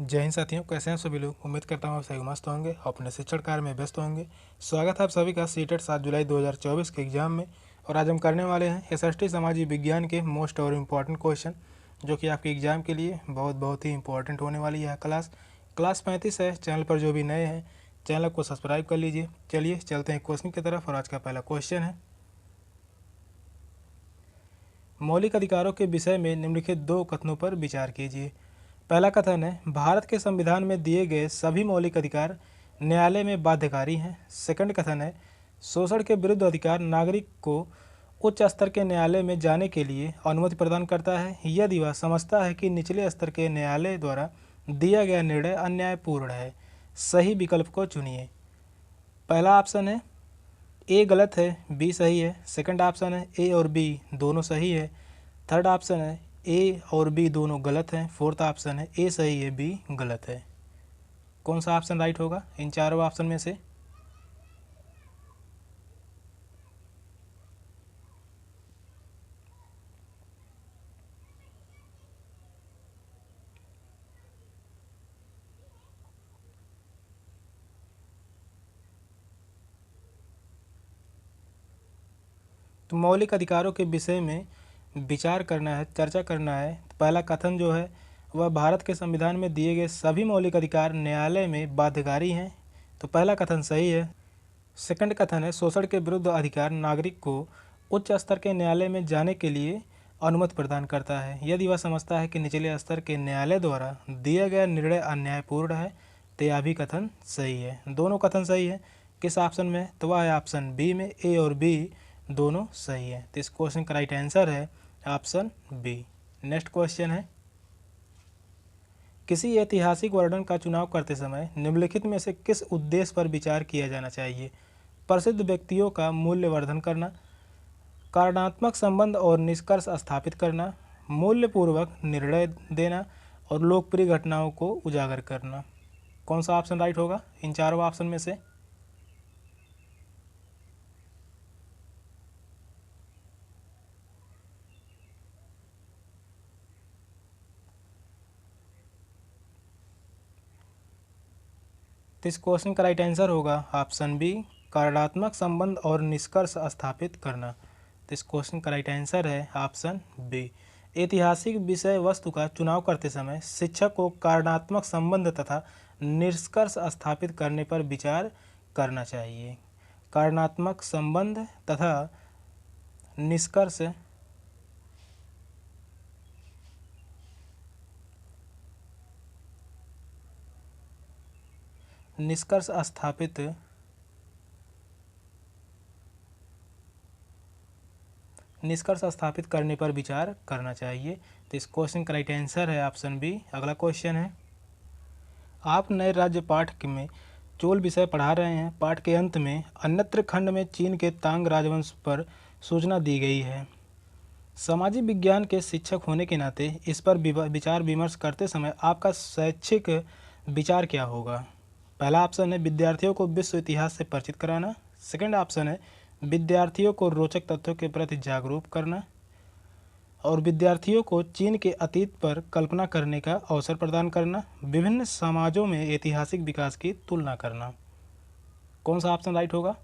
जय हिंद साथियों, कैसे हैं सभी लोग। उम्मीद करता हूँ आप सही मस्त होंगे, अपने शिक्षण कार्य में व्यस्त होंगे। स्वागत है आप सभी का सीटेट 7 जुलाई 2024 के एग्जाम में। और आज हम करने वाले हैं एसएसटी सामाजिक विज्ञान के मोस्ट और इम्पॉर्टेंट क्वेश्चन, जो कि आपके एग्जाम के लिए बहुत ही इंपॉर्टेंट होने वाली है। क्लास 35 है। चैनल पर जो भी नए हैं, चैनल को सब्सक्राइब कर लीजिए। चलिए चलते हैं क्वेश्चन की तरफ। और आज का पहला क्वेश्चन है, मौलिक अधिकारों के विषय में निम्नलिखित दो कथनों पर विचार कीजिए। पहला कथन है, भारत के संविधान में दिए गए सभी मौलिक अधिकार न्यायालय में बाध्यकारी हैं। सेकंड कथन है, शोषण के विरुद्ध अधिकार नागरिक को उच्च स्तर के न्यायालय में जाने के लिए अनुमति प्रदान करता है यदि वह समझता है कि निचले स्तर के न्यायालय द्वारा दिया गया निर्णय अन्यायपूर्ण है। सही विकल्प को चुनिए। पहला ऑप्शन है ए गलत है, बी सही है। सेकंड ऑप्शन है ए और बी दोनों सही है। थर्ड ऑप्शन है ए और बी दोनों गलत हैं। फोर्थ ऑप्शन है ए सही है, बी गलत है। कौन सा ऑप्शन राइट होगा इन चारों ऑप्शन में से? तो मौलिक अधिकारों के विषय में विचार करना है, चर्चा करना है। पहला कथन जो है वह भारत के संविधान में दिए गए सभी मौलिक अधिकार न्यायालय में बाध्यकारी हैं, तो पहला कथन सही है। सेकंड कथन है, शोषण के विरुद्ध अधिकार नागरिक को उच्च स्तर के न्यायालय में जाने के लिए अनुमति प्रदान करता है यदि वह समझता है कि निचले स्तर के न्यायालय द्वारा दिया गया निर्णय अन्यायपूर्ण है, तो यह भी कथन सही है। दोनों कथन सही है। किस ऑप्शन में? तो वह है ऑप्शन बी में, ए और बी दोनों सही है। तो इस क्वेश्चन का राइट आंसर है ऑप्शन बी। नेक्स्ट क्वेश्चन है, किसी ऐतिहासिक वर्णन का चुनाव करते समय निम्नलिखित में से किस उद्देश्य पर विचार किया जाना चाहिए? प्रसिद्ध व्यक्तियों का मूल्यवर्धन करना, कारणात्मक संबंध और निष्कर्ष स्थापित करना, मूल्यपूर्वक निर्णय देना और लोकप्रिय घटनाओं को उजागर करना। कौन सा ऑप्शन राइट होगा इन चारों ऑप्शन में से? तो इस क्वेश्चन का राइट आंसर होगा ऑप्शन बी, कारणात्मक संबंध और निष्कर्ष स्थापित करना। तो इस क्वेश्चन का राइट आंसर है ऑप्शन बी। ऐतिहासिक विषय वस्तु का चुनाव करते समय शिक्षक को कारणात्मक संबंध तथा निष्कर्ष स्थापित करने पर विचार करना चाहिए। कारणात्मक संबंध तथा निष्कर्ष निष्कर्ष स्थापित करने पर विचार करना चाहिए। तो इस क्वेश्चन का राइट आंसर है ऑप्शन बी। अगला क्वेश्चन है, आप नए राज्य पाठ में चोल विषय पढ़ा रहे हैं। पाठ के अंत में अन्यत्र खंड में चीन के तांग राजवंश पर सूचना दी गई है। सामाजिक विज्ञान के शिक्षक होने के नाते इस पर विचार विमर्श करते समय आपका शैक्षिक विचार क्या होगा? पहला ऑप्शन है विद्यार्थियों को विश्व इतिहास से परिचित कराना। सेकंड ऑप्शन है विद्यार्थियों को रोचक तथ्यों के प्रति जागरूक करना और विद्यार्थियों को चीन के अतीत पर कल्पना करने का अवसर प्रदान करना, विभिन्न समाजों में ऐतिहासिक विकास की तुलना करना। कौन सा ऑप्शन राइट होगा?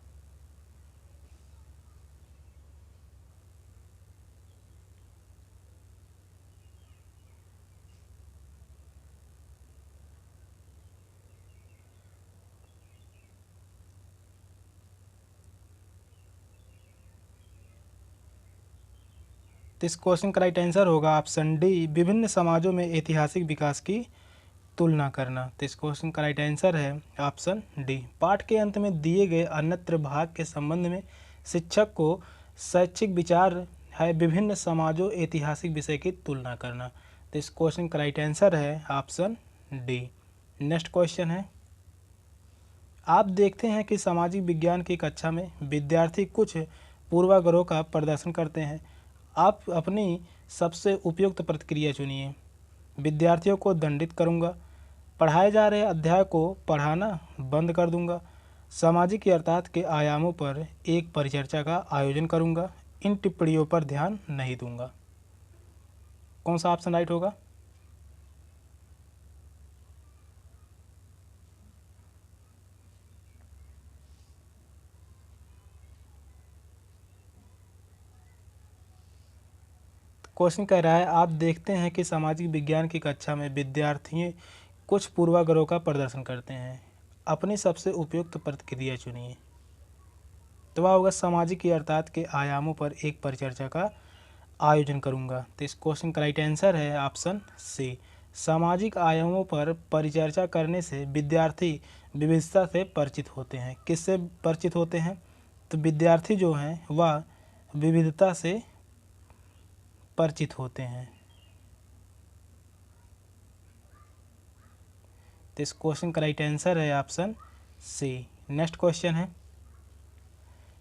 तो इस क्वेश्चन का राइट आंसर होगा ऑप्शन डी, विभिन्न समाजों में ऐतिहासिक विकास की तुलना करना। तो इस क्वेश्चन का राइट आंसर है ऑप्शन डी। पाठ के अंत में दिए गए अन्यत्र भाग के संबंध में शिक्षक को शैक्षिक विचार है विभिन्न समाजों ऐतिहासिक विषय की तुलना करना। तो इस क्वेश्चन का राइट आंसर है ऑप्शन डी। नेक्स्ट क्वेश्चन है, आप देखते हैं कि सामाजिक विज्ञान की कक्षा में विद्यार्थी कुछ पूर्वाग्रहों का प्रदर्शन करते हैं। आप अपनी सबसे उपयुक्त प्रतिक्रिया चुनिए। विद्यार्थियों को दंडित करूंगा, पढ़ाए जा रहे अध्याय को पढ़ाना बंद कर दूंगा, सामाजिक यथार्थ के आयामों पर एक परिचर्चा का आयोजन करूंगा, इन टिप्पणियों पर ध्यान नहीं दूंगा। कौन सा ऑप्शन राइट होगा? क्वेश्चन कह रहा है आप देखते हैं कि सामाजिक विज्ञान की कक्षा में विद्यार्थी कुछ पूर्वाग्रहों का प्रदर्शन करते हैं, अपनी सबसे उपयुक्त प्रतिक्रिया चुनिए। तो वह होगा सामाजिक की अर्थात के आयामों पर एक परिचर्चा का आयोजन करूंगा। तो इस क्वेश्चन का राइट आंसर है ऑप्शन सी, सामाजिक आयामों पर परिचर्चा करने से विद्यार्थी विविधता से परिचित होते हैं। किससे परिचित होते हैं? तो विद्यार्थी जो हैं वह विविधता से परिचित होते हैं। तो इस क्वेश्चन का राइट आंसर है ऑप्शन सी। नेक्स्ट क्वेश्चन है,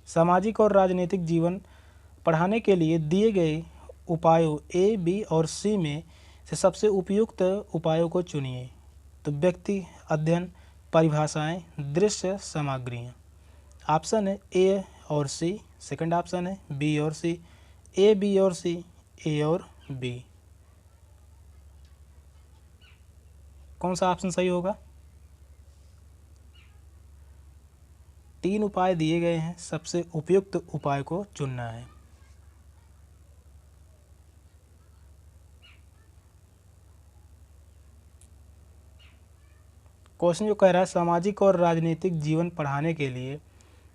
सामाजिक और राजनीतिक जीवन पढ़ाने के लिए दिए गए उपायों ए, बी और सी में से सबसे उपयुक्त उपायों को चुनिए। तो व्यक्ति अध्ययन, परिभाषाएं, दृश्य सामग्रियां। ऑप्शन है ए और सी, सेकंड ऑप्शन है बी और सी, ए, बी और सी, ए और बी। कौन सा ऑप्शन सही होगा? 3 उपाय दिए गए हैं, सबसे उपयुक्त उपाय को चुनना है। क्वेश्चन जो कह रहा है सामाजिक और राजनीतिक जीवन पढ़ाने के लिए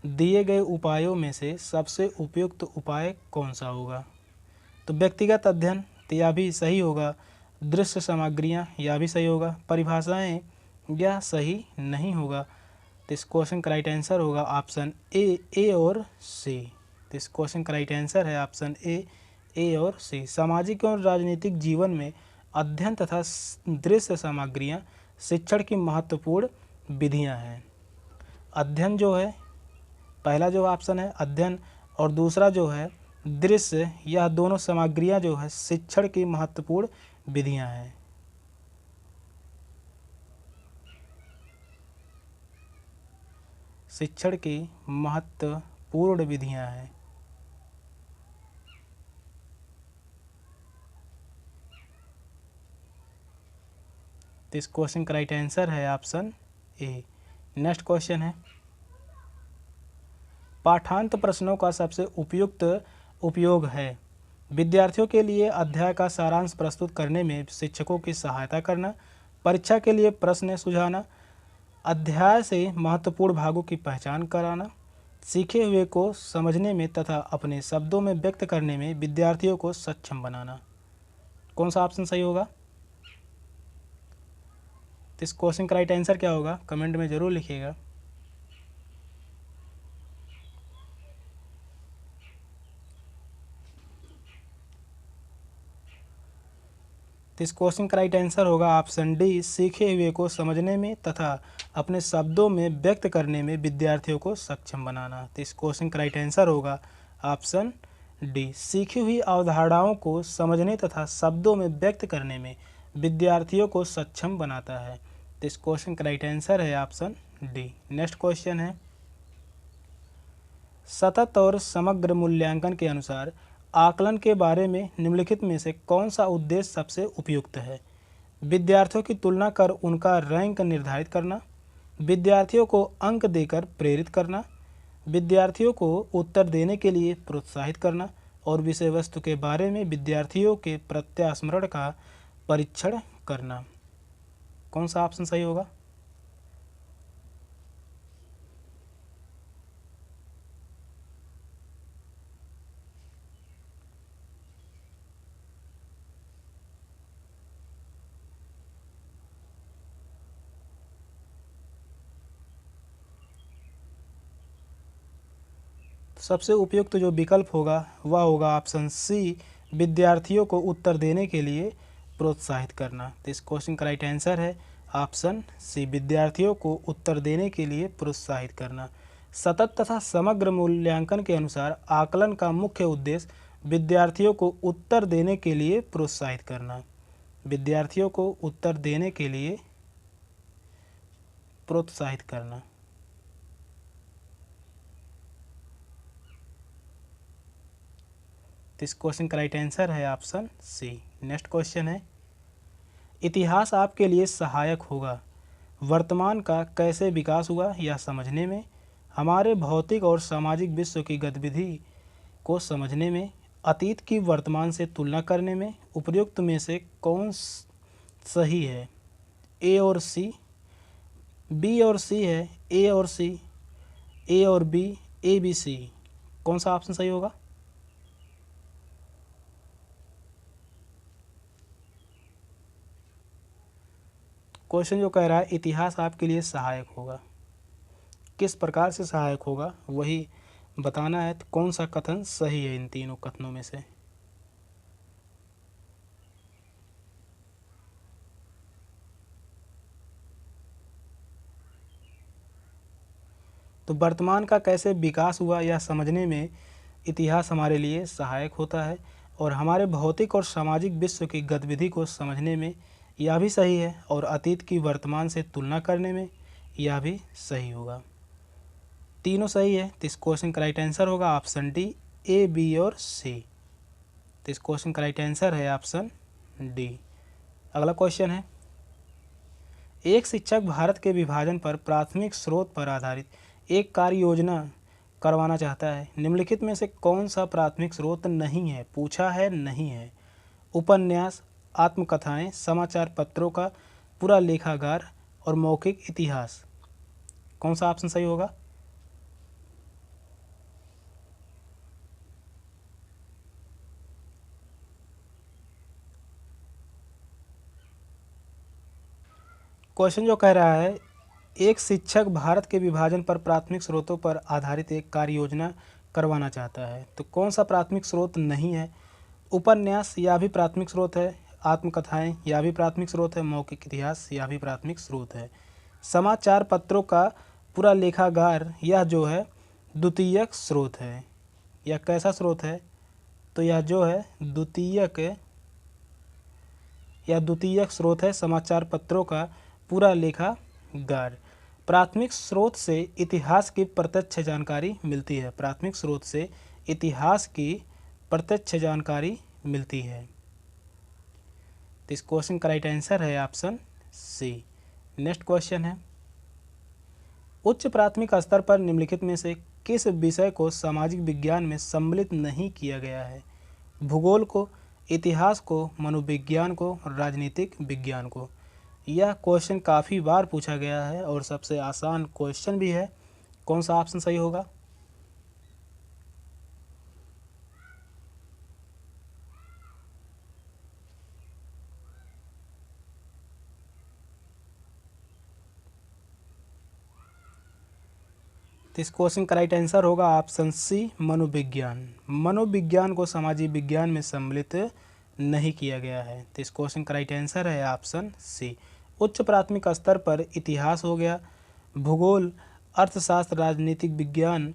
दिए गए उपायों में से सबसे उपयुक्त उपाय कौन सा होगा? तो व्यक्तिगत अध्ययन, तो यह भी सही होगा। दृश्य सामग्रियां, यह भी सही होगा। परिभाषाएं, यह सही नहीं होगा। तो इस क्वेश्चन का राइट आंसर होगा ऑप्शन ए और सी। तो इस क्वेश्चन का राइट आंसर है ऑप्शन ए और सी। सामाजिक और राजनीतिक जीवन में अध्ययन तथा दृश्य सामग्रियां शिक्षण की महत्वपूर्ण विधियां हैं। अध्ययन जो है, पहला जो ऑप्शन है अध्ययन, और दूसरा जो है दृश्य, यह दोनों सामग्रियां जो है शिक्षण की महत्वपूर्ण विधियां हैं। शिक्षण की महत्वपूर्ण विधियां हैं। तो इस क्वेश्चन का राइट आंसर है ऑप्शन ए। नेक्स्ट क्वेश्चन है, पाठांत प्रश्नों का सबसे उपयुक्त उपयोग है विद्यार्थियों के लिए अध्याय का सारांश प्रस्तुत करने में शिक्षकों की सहायता करना, परीक्षा के लिए प्रश्न सुझाना, अध्याय से महत्वपूर्ण भागों की पहचान कराना, सीखे हुए को समझने में तथा अपने शब्दों में व्यक्त करने में विद्यार्थियों को सक्षम बनाना। कौन सा ऑप्शन सही होगा? तो इस क्वेश्चन का राइट आंसर क्या होगा? कमेंट में ज़रूर लिखिएगा। तो इस क्वेश्चन का राइट आंसर होगा ऑप्शन डी, सीखे हुए को समझने में तथा अपने शब्दों में व्यक्त करने में विद्यार्थियों को सक्षम बनाना। तो इस क्वेश्चन का राइट आंसर होगा ऑप्शन डी, सीखी हुई अवधारणाओं को समझने तथा शब्दों में व्यक्त करने में विद्यार्थियों को सक्षम बनाता है। तो इस क्वेश्चन का राइट आंसर है ऑप्शन डी। नेक्स्ट क्वेश्चन है, सतत और समग्र मूल्यांकन के अनुसार आकलन के बारे में निम्नलिखित में से कौन सा उद्देश्य सबसे उपयुक्त है? विद्यार्थियों की तुलना कर उनका रैंक निर्धारित करना, विद्यार्थियों को अंक देकर प्रेरित करना, विद्यार्थियों को उत्तर देने के लिए प्रोत्साहित करना और विषय वस्तु के बारे में विद्यार्थियों के प्रत्यास्मरण का परीक्षण करना। कौन सा ऑप्शन सही होगा? सबसे उपयुक्त जो विकल्प होगा वह होगा ऑप्शन सी, विद्यार्थियों को उत्तर देने के लिए प्रोत्साहित करना। तो इस क्वेश्चन का राइट आंसर है ऑप्शन सी, विद्यार्थियों को उत्तर देने के लिए प्रोत्साहित करना। सतत तथा समग्र मूल्यांकन के अनुसार आकलन का मुख्य उद्देश्य विद्यार्थियों को उत्तर देने के लिए प्रोत्साहित करना, विद्यार्थियों को उत्तर देने के लिए प्रोत्साहित करना। तो इस क्वेश्चन का राइट आंसर है ऑप्शन सी। नेक्स्ट क्वेश्चन है, इतिहास आपके लिए सहायक होगा वर्तमान का कैसे विकास हुआ यह समझने में, हमारे भौतिक और सामाजिक विश्व की गतिविधि को समझने में, अतीत की वर्तमान से तुलना करने में उपयुक्त में से कौन सही है? ए और सी, बी और सी है, ए और सी, ए और बी, ए बी सी, कौन सा ऑप्शन सही होगा? क्वेश्चन जो कह रहा है इतिहास आपके लिए सहायक होगा, किस प्रकार से सहायक होगा वही बताना है। तो कौन सा कथन सही है इन तीनों कथनों में से? तो वर्तमान का कैसे विकास हुआ यह समझने में इतिहास हमारे लिए सहायक होता है, और हमारे भौतिक और सामाजिक विश्व की गतिविधि को समझने में यह भी सही है, और अतीत की वर्तमान से तुलना करने में यह भी सही होगा। तीनों सही है, तो इस क्वेश्चन का राइट आंसर होगा ऑप्शन डी, ए, बी और सी। तो इस क्वेश्चन का राइट आंसर है ऑप्शन डी। अगला क्वेश्चन है, एक शिक्षक भारत के विभाजन पर प्राथमिक स्रोत पर आधारित एक कार्य योजना करवाना चाहता है। निम्नलिखित में से कौन सा प्राथमिक स्रोत नहीं है? पूछा है, नहीं है। उपन्यास, आत्मकथाएं, समाचार पत्रों का पूरा लेखागार और मौखिक इतिहास, कौन सा ऑप्शन सही होगा? क्वेश्चन जो कह रहा है एक शिक्षक भारत के विभाजन पर प्राथमिक स्रोतों पर आधारित एक कार्य योजना करवाना चाहता है, तो कौन सा प्राथमिक स्रोत नहीं है? उपन्यास, यह भी प्राथमिक स्रोत है। आत्मकथाएं, यह भी प्राथमिक स्रोत है। मौखिक इतिहास, यह भी प्राथमिक स्रोत है। समाचार पत्रों का पूरा लेखागार, यह जो है द्वितीयक स्रोत है। यह कैसा स्रोत है? तो यह जो है द्वितीयक स्रोत है, समाचार पत्रों का पूरा लेखागार। प्राथमिक स्रोत से इतिहास की प्रत्यक्ष जानकारी मिलती है। प्राथमिक स्रोत से इतिहास की प्रत्यक्ष जानकारी मिलती है। तो इस क्वेश्चन का राइट आंसर है ऑप्शन सी। नेक्स्ट क्वेश्चन है, उच्च प्राथमिक स्तर पर निम्नलिखित में से किस विषय को सामाजिक विज्ञान में सम्मिलित नहीं किया गया है? भूगोल को, इतिहास को, मनोविज्ञान को, राजनीतिक विज्ञान को। यह क्वेश्चन काफ़ी बार पूछा गया है और सबसे आसान क्वेश्चन भी है। कौन सा ऑप्शन सही होगा? तो इस क्वेश्चन का राइट आंसर होगा ऑप्शन सी, मनोविज्ञान। मनोविज्ञान को सामाजिक विज्ञान में सम्मिलित नहीं किया गया है। तो इस क्वेश्चन का राइट आंसर है ऑप्शन सी। उच्च प्राथमिक स्तर पर इतिहास हो गया, भूगोल, अर्थशास्त्र, राजनीतिक विज्ञान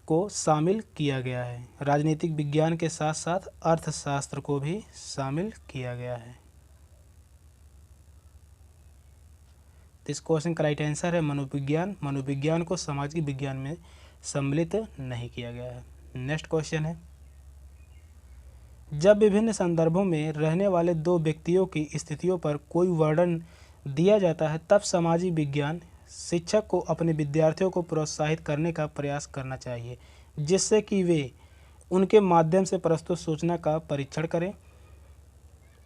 को शामिल किया गया है। राजनीतिक विज्ञान के साथ साथ अर्थशास्त्र को भी शामिल किया गया है। तो इस क्वेश्चन का राइट आंसर है मनोविज्ञान। मनोविज्ञान को सामाजिक विज्ञान में सम्मिलित नहीं किया गया है। नेक्स्ट क्वेश्चन है, जब विभिन्न संदर्भों में रहने वाले दो व्यक्तियों की स्थितियों पर कोई वर्णन दिया जाता है तब सामाजिक विज्ञान शिक्षक को अपने विद्यार्थियों को प्रोत्साहित करने का प्रयास करना चाहिए, जिससे कि वे उनके माध्यम से प्रस्तुत सूचना का परीक्षण करें,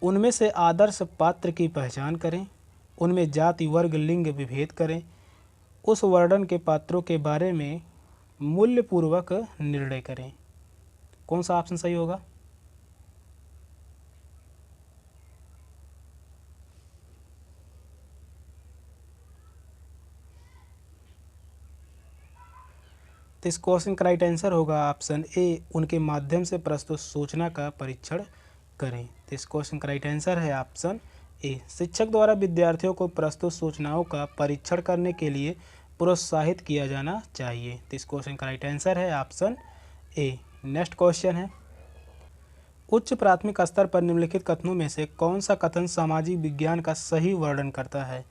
उनमें से आदर्श पात्र की पहचान करें, उनमें जाति, वर्ग, लिंग विभेद करें, उस वर्णन के पात्रों के बारे में मूल्यपूर्वक निर्णय करें। कौन सा ऑप्शन सही होगा? तो इस क्वेश्चन का राइट आंसर होगा ऑप्शन ए, उनके माध्यम से प्रस्तुत सूचना का परीक्षण करें। तो इस क्वेश्चन का राइट आंसर है ऑप्शन ए, शिक्षक द्वारा विद्यार्थियों को प्रस्तुत सूचनाओं का परीक्षण करने के लिए प्रोत्साहित किया जाना चाहिए। तो इस क्वेश्चन का राइट आंसर है ऑप्शन ए। नेक्स्ट क्वेश्चन है, उच्च प्राथमिक स्तर पर निम्नलिखित कथनों में से कौन सा कथन सामाजिक विज्ञान का सही वर्णन करता है?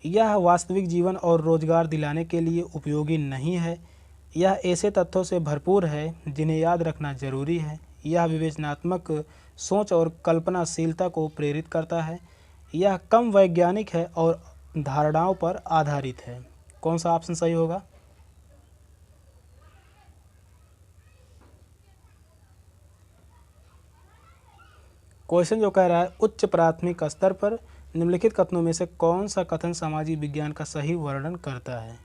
यह वास्तविक जीवन और रोजगार दिलाने के लिए उपयोगी नहीं है। यह ऐसे तथ्यों से भरपूर है जिन्हें याद रखना जरूरी है। यह विवेचनात्मक सोच और कल्पनाशीलता को प्रेरित करता है। यह कम वैज्ञानिक है और धारणाओं पर आधारित है। कौन सा ऑप्शन सही होगा? क्वेश्चन जो कह रहा है उच्च प्राथमिक स्तर पर निम्नलिखित कथनों में से कौन सा कथन सामाजिक विज्ञान का सही वर्णन करता है?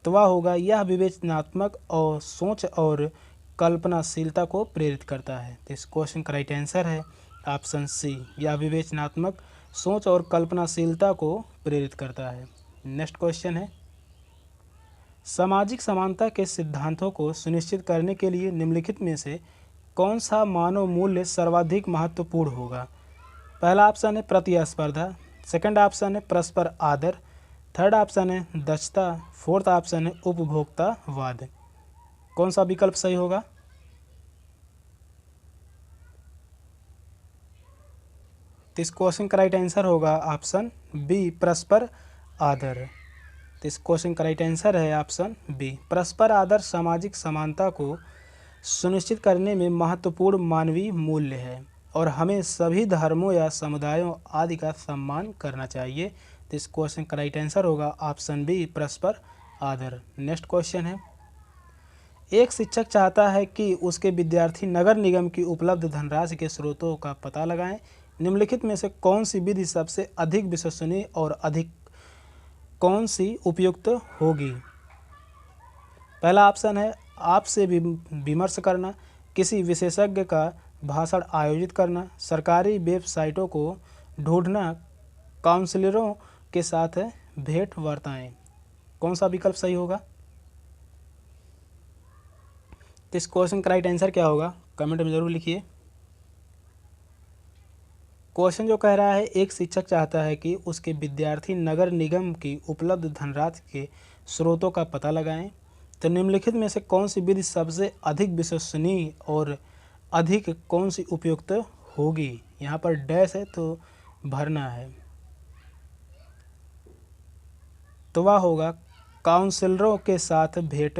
तो वह होगा यह विवेचनात्मक और सोच और कल्पनाशीलता को प्रेरित करता है। तो इस क्वेश्चन का राइट आंसर है ऑप्शन सी, यह विवेचनात्मक सोच और कल्पनाशीलता को प्रेरित करता है। नेक्स्ट क्वेश्चन है सामाजिक समानता के सिद्धांतों को सुनिश्चित करने के लिए निम्नलिखित में से कौन सा मानव मूल्य सर्वाधिक महत्वपूर्ण होगा? पहला ऑप्शन है प्रतिस्पर्धा, सेकंड ऑप्शन है परस्पर आदर, थर्ड ऑप्शन है दक्षता, फोर्थ ऑप्शन है उपभोक्तावाद। कौन सा विकल्प सही होगा? तो इस क्वेश्चन का राइट आंसर होगा ऑप्शन बी, परस्पर आदर। तो इस क्वेश्चन का राइट आंसर है ऑप्शन बी, परस्पर आदर सामाजिक समानता को सुनिश्चित करने में महत्वपूर्ण मानवीय मूल्य है और हमें सभी धर्मों या समुदायों आदि का सम्मान करना चाहिए। तो इस क्वेश्चन का राइट आंसर होगा ऑप्शन बी, परस्पर आदर। नेक्स्ट क्वेश्चन है एक शिक्षक चाहता है कि उसके विद्यार्थी नगर निगम की उपलब्ध धनराशि के स्रोतों का पता लगाएं। निम्नलिखित में से कौन सी विधि सबसे अधिक विश्वसनीय और अधिक कौन सी उपयुक्त होगी? पहला ऑप्शन है आपसे विमर्श करना, किसी विशेषज्ञ का भाषण आयोजित करना, सरकारी वेबसाइटों को ढूंढना, काउंसलरों के साथ भेंट वार्ताएं। कौन सा विकल्प सही होगा? तो इस क्वेश्चन का राइट आंसर क्या होगा कमेंट में ज़रूर लिखिए। क्वेश्चन जो कह रहा है एक शिक्षक चाहता है कि उसके विद्यार्थी नगर निगम की उपलब्ध धनराशि के स्रोतों का पता लगाएं। तो निम्नलिखित में से कौन सी विधि सबसे अधिक विश्वसनीय और अधिक कौन सी उपयुक्त होगी? यहाँ पर डैश है तो भरना है, तो वह होगा काउंसलरों के साथ भेंट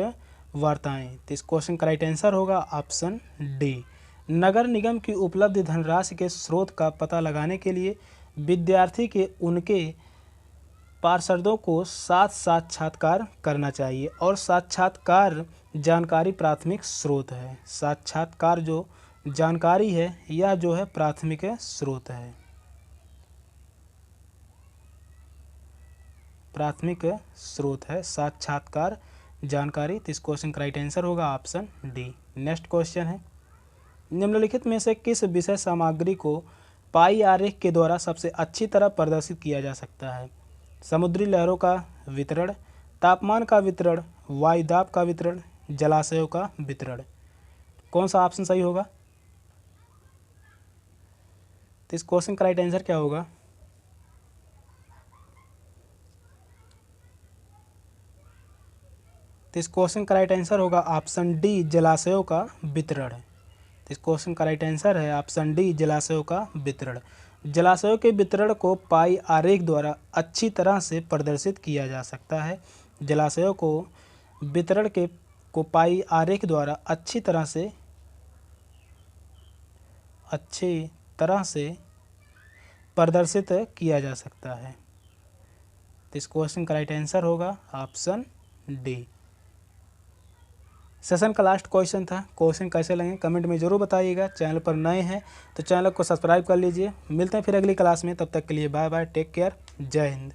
वार्ताएं। तो इस क्वेश्चन का राइट आंसर होगा ऑप्शन डी, नगर निगम की उपलब्ध धनराशि के स्रोत का पता लगाने के लिए विद्यार्थी के उनके पार्षदों को साथ साक्षात्कार करना चाहिए और साक्षात्कार जानकारी प्राथमिक स्रोत है। साक्षात्कार जो जानकारी है यह जो है प्राथमिक स्रोत है, प्राथमिक स्रोत है साक्षात्कार जानकारी। तो इस क्वेश्चन का राइट आंसर होगा ऑप्शन डी। नेक्स्ट क्वेश्चन है निम्नलिखित में से किस विषय सामग्री को पाई आरेख के द्वारा सबसे अच्छी तरह प्रदर्शित किया जा सकता है? समुद्री लहरों का वितरण, तापमान का वितरण, वायुदाब का वितरण, जलाशयों का वितरण। कौन सा ऑप्शन सही होगा? तो इस क्वेश्चन का राइट आंसर क्या होगा? तो इस क्वेश्चन का राइट आंसर होगा ऑप्शन डी, जलाशयों का वितरण। इस क्वेश्चन का राइट आंसर है ऑप्शन डी, जलाशयों का वितरण। जलाशयों के वितरण को पाई आरेख द्वारा अच्छी तरह से प्रदर्शित किया जा सकता है। जलाशयों को वितरण को पाई आरेख द्वारा अच्छी तरह से प्रदर्शित किया जा सकता है। तो इस क्वेश्चन का राइट आंसर होगा ऑप्शन डी। सेशन का लास्ट क्वेश्चन था। क्वेश्चन कैसे लगे कमेंट में ज़रूर बताइएगा। चैनल पर नए हैं तो चैनल को सब्सक्राइब कर लीजिए। मिलते हैं फिर अगली क्लास में, तब तक के लिए बाय बाय, टेक केयर, जय हिंद।